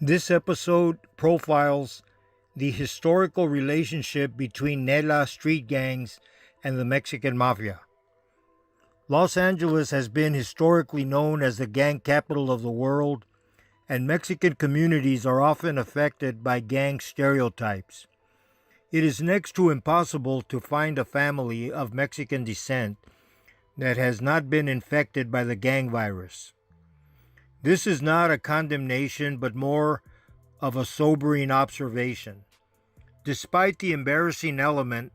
This episode profiles the historical relationship between NELA street gangs and the Mexican Mafia. Los Angeles has been historically known as the gang capital of the world, and Mexican communities are often affected by gang stereotypes. It is next to impossible to find a family of Mexican descent that has not been infected by the gang virus. This is not a condemnation, but more of a sobering observation. Despite the embarrassing element,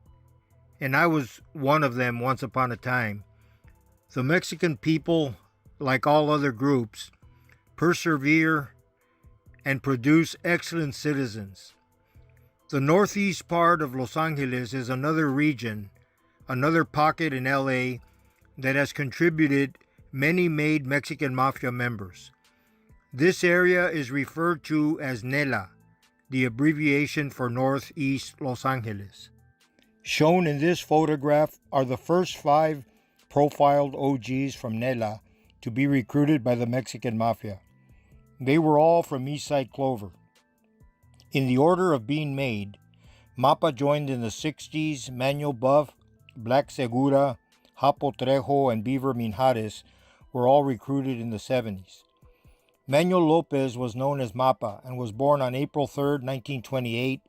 and I was one of them once upon a time, the Mexican people, like all other groups, persevere and produce excellent citizens. The northeast part of Los Angeles is another region, another pocket in L.A. that has contributed many made Mexican Mafia members. This area is referred to as NELA, the abbreviation for Northeast Los Angeles. Shown in this photograph are the first 5 profiled OGs from NELA to be recruited by the Mexican Mafia. They were all from Eastside Clover. In the order of being made, Mapa joined in the 60s, Manuel Buff, Black Segura, Hapo Trejo, and Beaver Minjares were all recruited in the 70s. Manuel Lopez was known as Mapa and was born on April 3, 1928,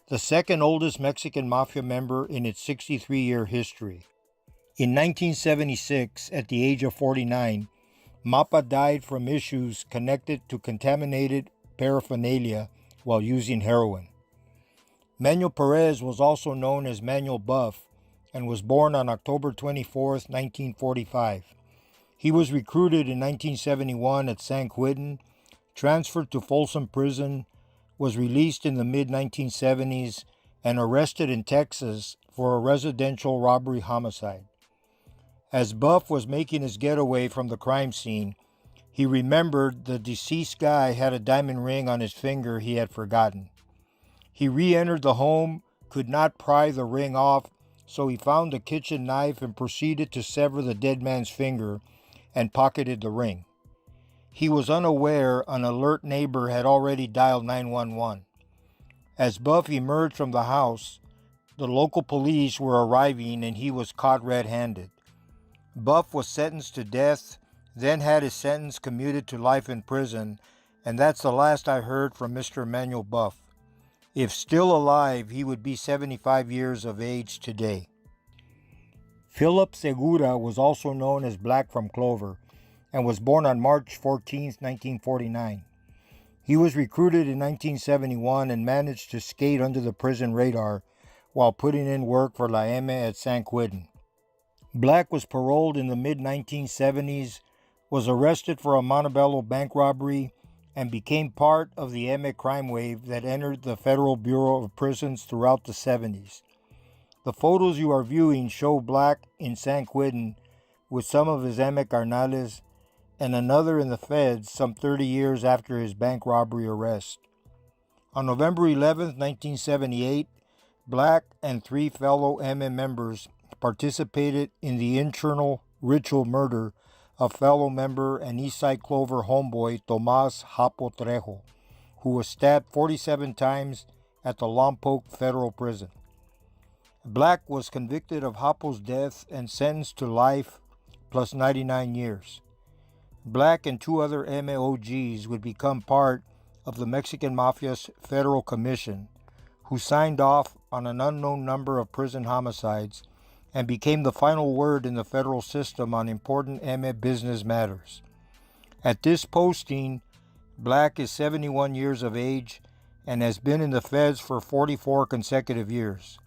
the second oldest Mexican Mafia member in its 63-year history. In 1976, at the age of 49, Mapa died from issues connected to contaminated paraphernalia while using heroin. Manuel Perez was also known as Manuel Buff and was born on October 24, 1945. He was recruited in 1971 at San Quentin, transferred to Folsom Prison, was released in the mid-1970s, and arrested in Texas for a residential robbery homicide. As Buff was making his getaway from the crime scene, he remembered the deceased guy had a diamond ring on his finger he had forgotten. He re-entered the home, could not pry the ring off, so he found a kitchen knife and proceeded to sever the dead man's finger and pocketed the ring. He was unaware an alert neighbor had already dialed 911. As Buff emerged from the house, the local police were arriving and he was caught red-handed. Buff was sentenced to death, then had his sentence commuted to life in prison, and that's the last I heard from Mr. Manuel Buff. If still alive, he would be 75 years of age today. Philip Segura was also known as Black from Clover and was born on March 14, 1949. He was recruited in 1971 and managed to skate under the prison radar while putting in work for EME at San Quentin. Black was paroled in the mid-1970s, was arrested for a Montebello bank robbery, and became part of the EME crime wave that entered the Federal Bureau of Prisons throughout the 70s. The photos you are viewing show Black in San Quentin with some of his EME carnales and another in the feds some 30 years after his bank robbery arrest. On November 11, 1978, Black and 3 fellow EME members participated in the internal ritual murder of fellow member and Eastside Clover homeboy Tomas Hapo Trejo, who was stabbed 47 times at the Lompoc Federal Prison. Black was convicted of Hapo's death and sentenced to life plus 99 years. Black and 2 other EME OGs would become part of the Mexican Mafia's Federal Commission, who signed off on an unknown number of prison homicides and became the final word in the federal system on important EME business matters. At this posting, Black is 71 years of age and has been in the feds for 44 consecutive years.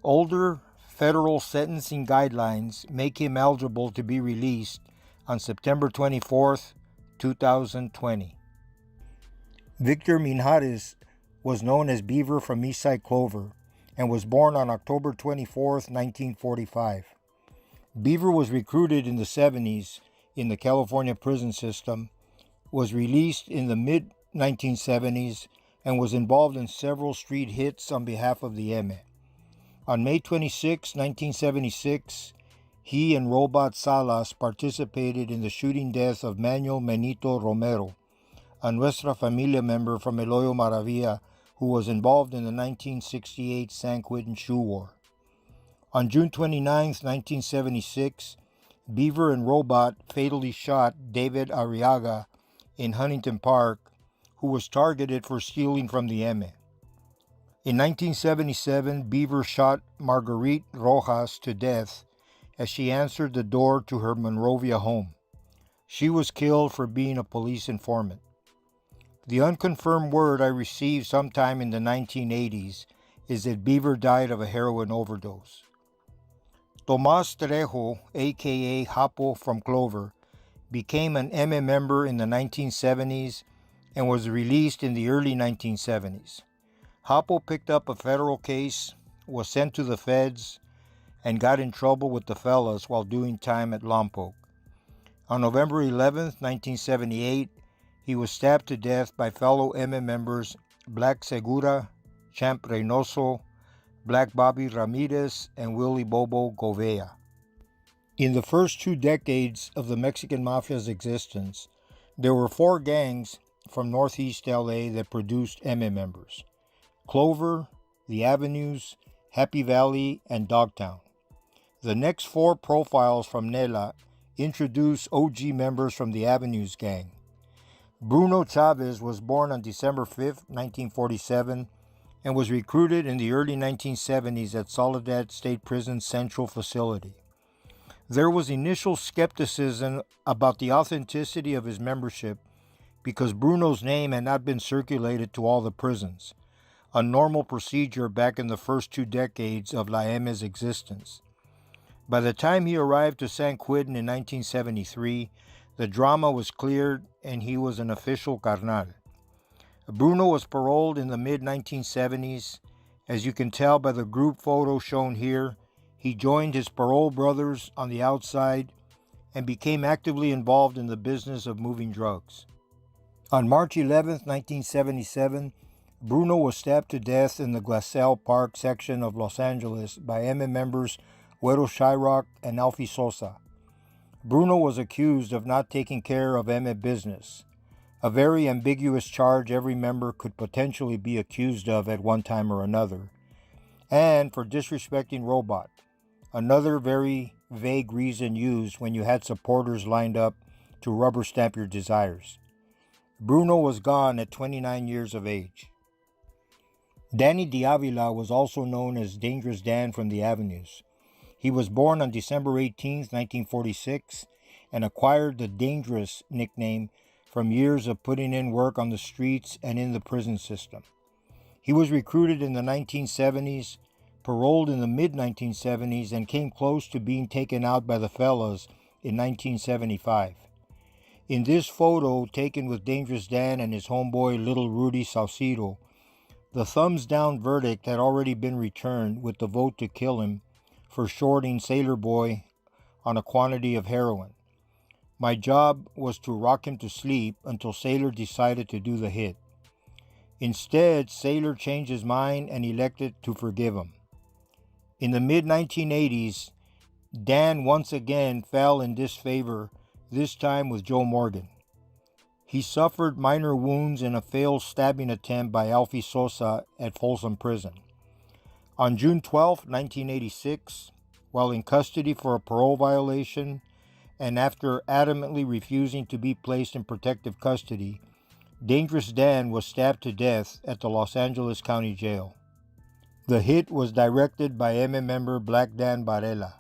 Older federal sentencing guidelines make him eligible to be released on September 24, 2020. Victor Minjares was known as Beaver from Eastside Clover and was born on October 24, 1945. Beaver was recruited in the 70s in the California prison system, was released in the mid-1970s, and was involved in several street hits on behalf of the EME. On May 26, 1976, he and Robot Salas participated in the shooting death of Manuel Menito Romero, a Nuestra Familia member from Eloyo Maravilla who was involved in the 1968 San Quentin Shoe War. On June 29, 1976, Beaver and Robot fatally shot David Arriaga in Huntington Park, who was targeted for stealing from the EME. In 1977, Beaver shot Marguerite Rojas to death as she answered the door to her Monrovia home. She was killed for being a police informant. The unconfirmed word I received sometime in the 1980s is that Beaver died of a heroin overdose. Tomas Trejo, aka Hapo from Clover, became an EME member in the 1970s and was released in the early 1970s. Hapo picked up a federal case, was sent to the feds, and got in trouble with the fellas while doing time at Lompoc. On November 11, 1978, he was stabbed to death by fellow EME members Black Segura, Champ Reynoso, Black Bobby Ramirez, and Willie Bobo Govea. In the first 2 decades of the Mexican Mafia's existence, there were 4 gangs from Northeast LA that produced EME members: Clover, the Avenues, Happy Valley, and Dogtown. The next 4 profiles from NELA introduce OG members from the Avenues gang. Bruno Chavez was born on December 5, 1947, and was recruited in the early 1970s at Soledad State Prison's Central Facility. There was initial skepticism about the authenticity of his membership because Bruno's name had not been circulated to all the prisons, a normal procedure back in the first 2 decades of La EME's existence. By the time he arrived to San Quentin in 1973, the drama was cleared and he was an official carnal. Bruno was paroled in the mid-1970s. As you can tell by the group photo shown here, he joined his parole brothers on the outside and became actively involved in the business of moving drugs. On March 11, 1977, Bruno was stabbed to death in the Glassell Park section of Los Angeles by EME members Güero Shyrock and Alfie Sosa. Bruno was accused of not taking care of EME business, a very ambiguous charge every member could potentially be accused of at one time or another, and for disrespecting Robot, another very vague reason used when you had supporters lined up to rubber stamp your desires. Bruno was gone at 29 years of age. Danny D'Avila was also known as Dangerous Dan from the Avenues. He was born on December 18, 1946, and acquired the Dangerous nickname from years of putting in work on the streets and in the prison system. He was recruited in the 1970s, paroled in the mid-1970s, and came close to being taken out by the fellas in 1975. In this photo, taken with Dangerous Dan and his homeboy Little Rudy Saucedo, the thumbs-down verdict had already been returned with the vote to kill him for shorting Sailor Boy on a quantity of heroin. My job was to rock him to sleep until Sailor decided to do the hit. Instead, Sailor changed his mind and elected to forgive him. In the mid-1980s, Dan once again fell in disfavor, this time with Joe Morgan. He suffered minor wounds in a failed stabbing attempt by Alfie Sosa at Folsom Prison. On June 12, 1986, while in custody for a parole violation, and after adamantly refusing to be placed in protective custody, Dangerous Dan was stabbed to death at the Los Angeles County Jail. The hit was directed by EME member Black Dan Varela.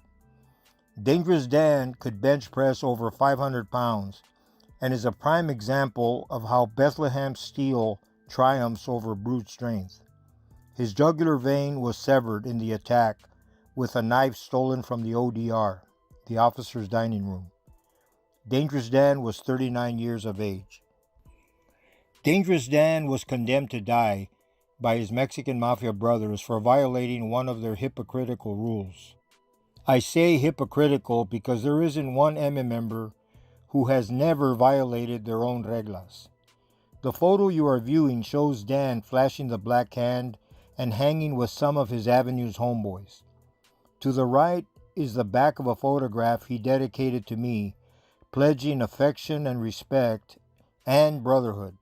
Dangerous Dan could bench press over 500 pounds and is a prime example of how Bethlehem steel triumphs over brute strength. His jugular vein was severed in the attack with a knife stolen from the ODR, the officer's dining room. Dangerous Dan was 39 years of age. Dangerous Dan was condemned to die by his Mexican Mafia brothers for violating one of their hypocritical rules. I say hypocritical because there isn't one EME member who has never violated their own reglas. The photo you are viewing shows Dan flashing the black hand and hanging with some of his Avenues homeboys. To the right is the back of a photograph he dedicated to me, pledging affection and respect and brotherhood.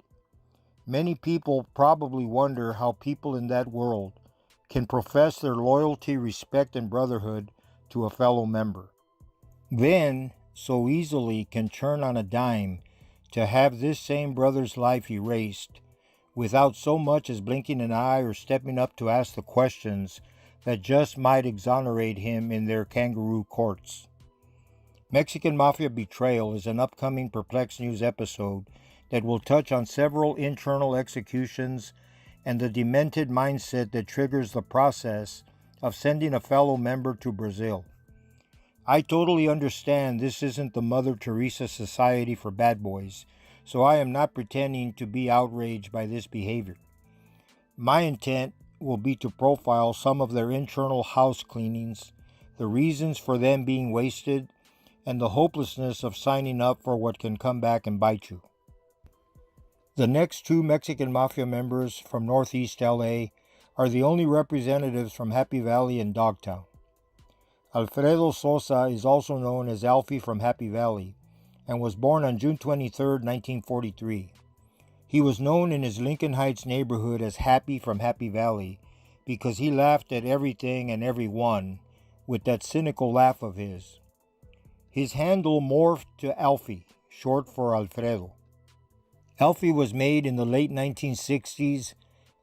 Many people probably wonder how people in that world can profess their loyalty, respect, and brotherhood to a fellow member, then so easily can turn on a dime to have this same brother's life erased without so much as blinking an eye or stepping up to ask the questions that just might exonerate him in their kangaroo courts. Mexican Mafia Betrayal is an upcoming Perplex News episode that will touch on several internal executions and the demented mindset that triggers the process of sending a fellow member to Brazil. I totally understand this isn't the Mother Teresa Society for bad boys, so I am not pretending to be outraged by this behavior. My intent will be to profile some of their internal house cleanings, the reasons for them being wasted, and the hopelessness of signing up for what can come back and bite you. The next two Mexican Mafia members from Northeast L.A. are the only representatives from Happy Valley and Dogtown. Alfredo Sosa is also known as Alfie from Happy Valley and was born on June 23, 1943. He was known in his Lincoln Heights neighborhood as Happy from Happy Valley because he laughed at everything and everyone with that cynical laugh of his. His handle morphed to Alfie, short for Alfredo. Alfie was made in the late 1960s,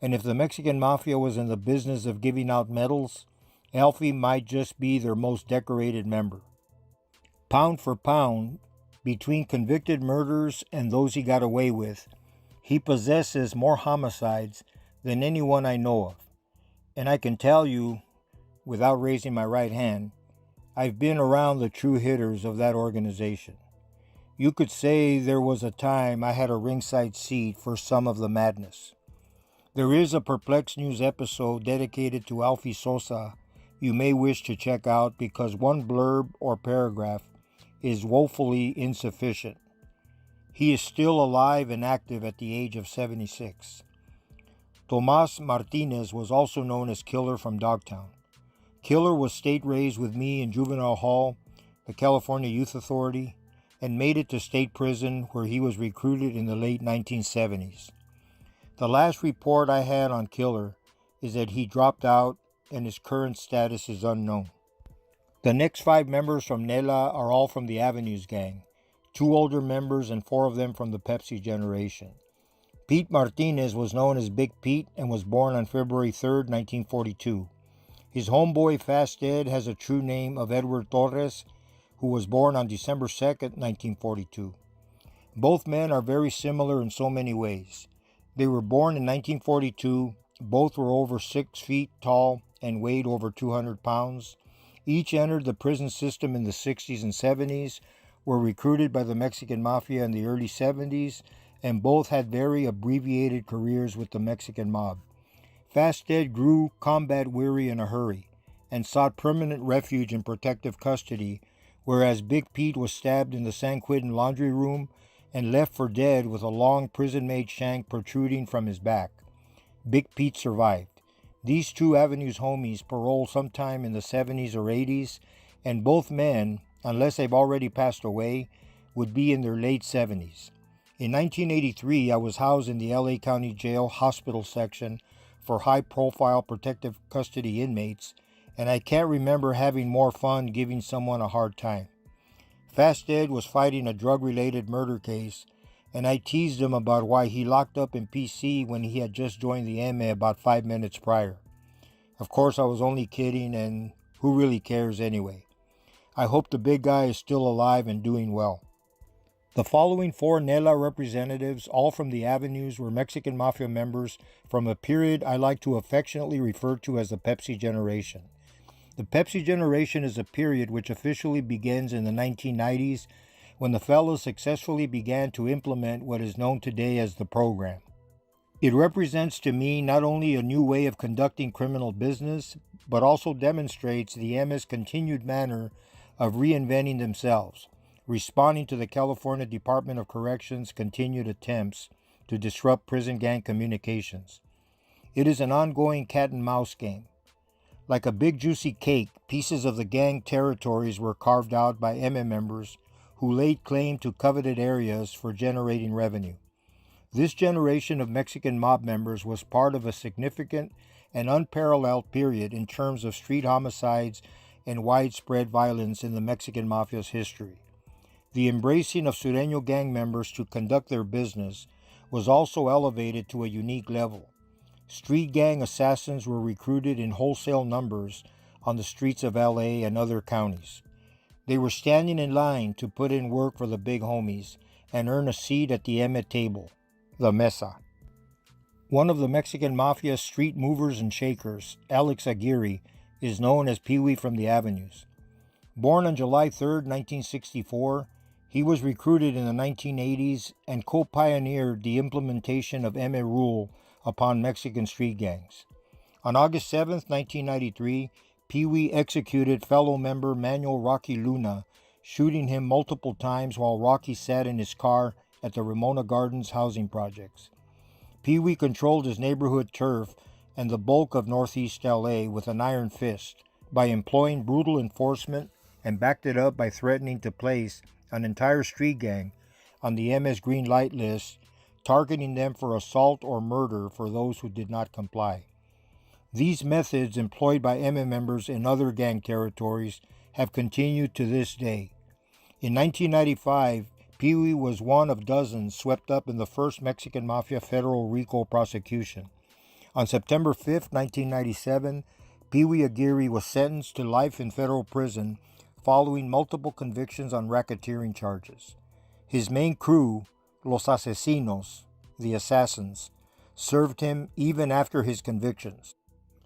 and if the Mexican Mafia was in the business of giving out medals, Alfie might just be their most decorated member. Pound for pound, between convicted murders and those he got away with, he possesses more homicides than anyone I know of. And I can tell you, without raising my right hand, I've been around the true hitters of that organization. You could say there was a time I had a ringside seat for some of the madness. There is a Perplex News episode dedicated to Alfie Sosa you may wish to check out because one blurb or paragraph is woefully insufficient. He is still alive and active at the age of 76. Tomas Martinez was also known as Killer from Dogtown. Killer was state raised with me in Juvenile Hall, the California Youth Authority, and made it to state prison where he was recruited in the late 1970s. The last report I had on Killer is that he dropped out and his current status is unknown. The next 5 members from NELA are all from the Avenues gang, 2 older members and 4 of them from the PEPSI generation. Pete Martinez was known as Big Pete and was born on February 3, 1942. His homeboy Fast Ed has a true name of Edward Torres, who was born on December 2, 1942. Both men are very similar in so many ways. They were born in 1942, both were over 6 feet tall and weighed over 200 pounds. Each entered the prison system in the 60s and 70s, were recruited by the Mexican Mafia in the early 70s, and both had very abbreviated careers with the Mexican mob. Fast Ed grew combat weary in a hurry and sought permanent refuge in protective custody, whereas Big Pete was stabbed in the San Quentin laundry room and left for dead with a long prison-made shank protruding from his back. Big Pete survived. These 2 Avenues homies paroled sometime in the 70s or 80s, and both men, unless they've already passed away, would be in their late 70s. In 1983, I was housed in the L.A. County Jail hospital section for high-profile protective custody inmates, and I can't remember having more fun giving someone a hard time. Fast Ed was fighting a drug-related murder case, and I teased him about why he locked up in PC when he had just joined the EME about 5 minutes prior. Of course, I was only kidding, and who really cares anyway? I hope the big guy is still alive and doing well. The following 4 NELA representatives, all from the Avenues, were Mexican Mafia members from a period I like to affectionately refer to as the PEPSI generation. The PEPSI generation is a period which officially begins in the 1990s when the fellows successfully began to implement what is known today as the program. It represents to me not only a new way of conducting criminal business, but also demonstrates the EME's continued manner of reinventing themselves, responding to the California Department of Corrections' continued attempts to disrupt prison gang communications. It is an ongoing cat-and-mouse game. Like a big juicy cake, pieces of the gang territories were carved out by EME members who laid claim to coveted areas for generating revenue. This generation of Mexican mob members was part of a significant and unparalleled period in terms of street homicides and widespread violence in the Mexican Mafia's history. The embracing of Sureño gang members to conduct their business was also elevated to a unique level. Street gang assassins were recruited in wholesale numbers on the streets of N.E.L.A. and other counties. They were standing in line to put in work for the big homies and earn a seat at the EME table, the mesa. One of the Mexican Mafia's street movers and shakers, Alex Aguirre, is known as Pee-wee from the Avenues. Born on July 3, 1964, he was recruited in the 1980s and co-pioneered the implementation of EME rule upon Mexican street gangs. On August 7, 1993, Pee-wee executed fellow member Manuel Rocky Luna, shooting him multiple times while Rocky sat in his car at the Ramona Gardens housing projects. Pee-wee controlled his neighborhood turf and the bulk of Northeast L.A. with an iron fist by employing brutal enforcement and backed it up by threatening to place an entire street gang on the MS green light list, targeting them for assault or murder for those who did not comply. These methods employed by EME members in other gang territories have continued to this day. In 1995, Pee-wee was one of dozens swept up in the first Mexican Mafia federal RICO prosecution. On September 5, 1997, Pee-wee Aguirre was sentenced to life in federal prison following multiple convictions on racketeering charges. His main crew, Los Asesinos, the Assassins, served him even after his convictions.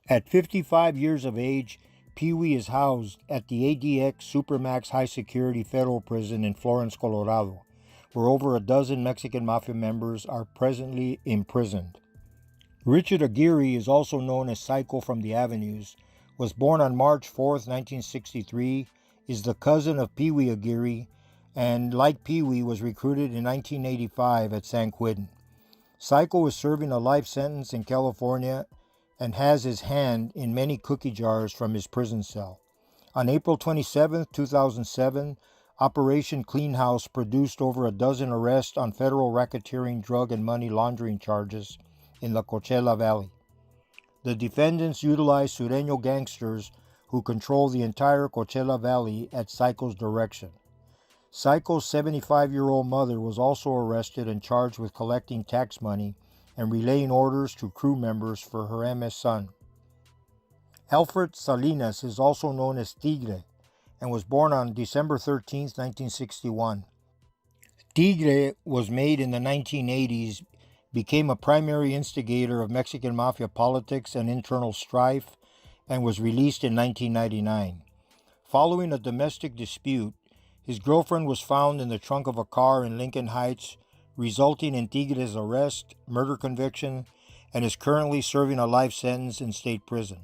At 55 years of age, Pee-wee is housed at the ADX Supermax High Security Federal Prison in Florence, Colorado, where over a dozen Mexican Mafia members are presently imprisoned. Richard Aguirre is also known as Psycho from the Avenues, was born on March 4, 1963, is the cousin of Pee-wee Aguirre, and like Pee-wee was recruited in 1985 at San Quentin. Psycho is serving a life sentence in California and has his hand in many cookie jars from his prison cell. On April 27, 2007, Operation Clean House produced over a dozen arrests on federal racketeering, drug, and money laundering charges in the Coachella Valley. The defendants utilized Sureño gangsters who control the entire Coachella Valley at Psycho's direction. Psycho's 75-year-old mother was also arrested and charged with collecting tax money and relaying orders to crew members for her MS son. Alfred Salinas is also known as Tigre and was born on December 13, 1961. Tigre was made in the 1980s, became a primary instigator of Mexican Mafia politics and internal strife, and was released in 1999. Following a domestic dispute, his girlfriend was found in the trunk of a car in Lincoln Heights, resulting in Tigre's arrest, murder conviction, and is currently serving a life sentence in state prison.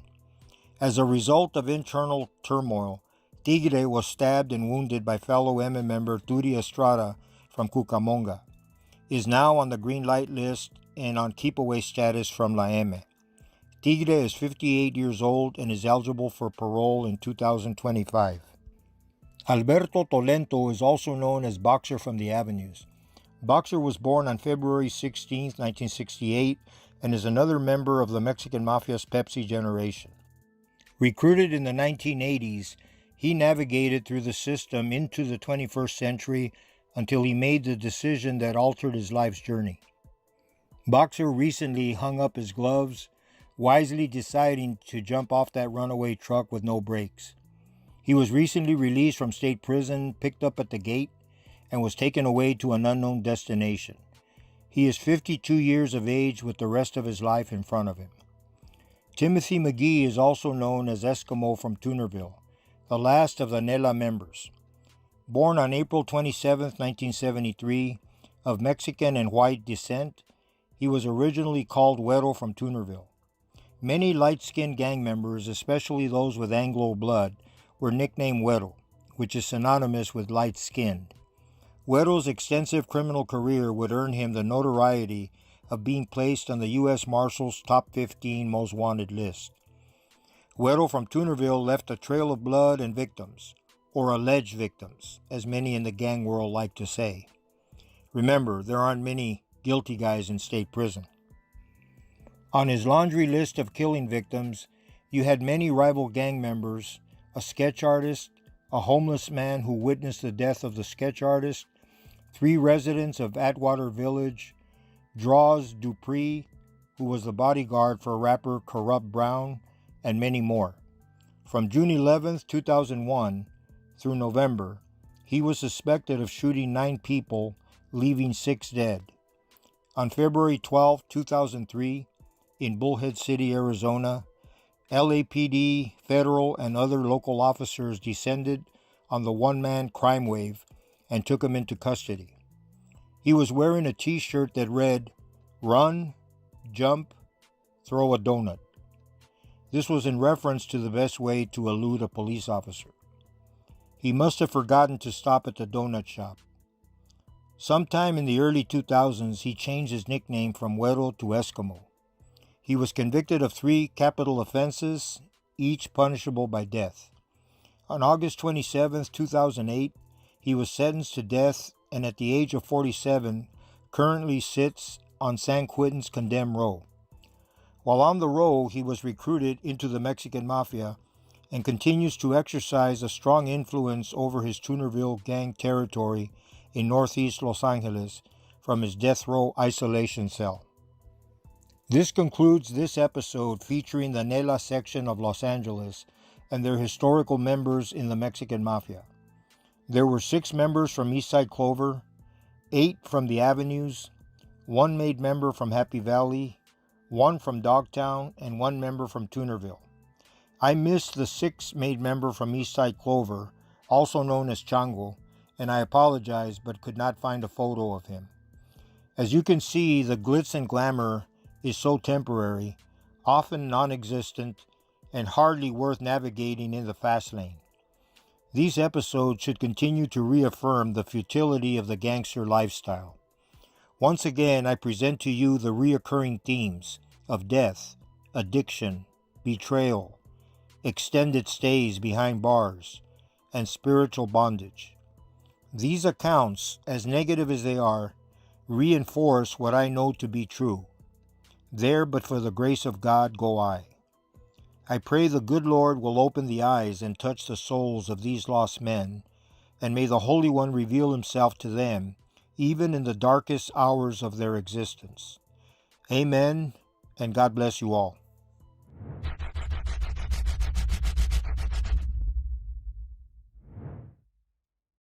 As a result of internal turmoil, Tigre was stabbed and wounded by fellow EME member Turi Estrada from Cucamonga, is now on the green light list and on keep-away status from La EME. Tigre is 58 years old and is eligible for parole in 2025. Alberto Tolento is also known as Boxer from the Avenues. Boxer was born on February 16, 1968, and is another member of the Mexican Mafia's PEPSI generation. Recruited in the 1980s, he navigated through the system into the 21st century until he made the decision that altered his life's journey. Boxer recently hung up his gloves, wisely deciding to jump off that runaway truck with no brakes. He was recently released from state prison, picked up at the gate, and was taken away to an unknown destination. He is 52 years of age with the rest of his life in front of him. Timothy McGee is also known as Eskimo from Toonerville, the last of the NELA members. Born on April 27, 1973, of Mexican and white descent, he was originally called Güero from Toonerville. Many light-skinned gang members, especially those with Anglo blood, were nicknamed Güero, which is synonymous with light-skinned. Güero's extensive criminal career would earn him the notoriety of being placed on the U.S. Marshal's Top 15 Most Wanted list. Güero from Toonerville left a trail of blood and victims, or alleged victims, as many in the gang world like to say. Remember, there aren't many guilty guys in state prison. On his laundry list of killing victims, you had many rival gang members, a sketch artist, a homeless man who witnessed the death of the sketch artist, 3 residents of Atwater Village, Draws Dupree, who was the bodyguard for rapper Corrupt Brown, and many more. From June 11, 2001 through November, he was suspected of shooting 9 people, leaving 6 dead. On February 12, 2003, in Bullhead City, Arizona, LAPD, federal, and other local officers descended on the one-man crime wave and took him into custody. He was wearing a t-shirt that read, "Run, jump, throw a donut." This was in reference to the best way to elude a police officer. He must have forgotten to stop at the donut shop. Sometime in the early 2000s, he changed his nickname from Güero to Eskimo. He was convicted of 3 capital offenses, each punishable by death. On August 27, 2008, he was sentenced to death and at the age of 47, currently sits on San Quentin's condemned row. While on the row, he was recruited into the Mexican Mafia and continues to exercise a strong influence over his Toonerville gang territory in northeast Los Angeles from his death row isolation cell. This concludes this episode featuring the NELA section of Los Angeles and their historical members in the Mexican Mafia. There were 6 members from Eastside Clover, 8 from the Avenues, 1 made member from Happy Valley, 1 from Dogtown, and 1 member from Toonerville. I missed the 6th made member from Eastside Clover, also known as Chango, and I apologize but could not find a photo of him. As you can see, the glitz and glamour is so temporary, often non-existent, and hardly worth navigating in the fast lane. These episodes should continue to reaffirm the futility of the gangster lifestyle. Once again, I present to you the reoccurring themes of death, addiction, betrayal, extended stays behind bars, and spiritual bondage. These accounts, as negative as they are, reinforce what I know to be true. There but for the grace of God go I. I pray the good Lord will open the eyes and touch the souls of these lost men, and may the Holy One reveal himself to them, even in the darkest hours of their existence. Amen, and God bless you all.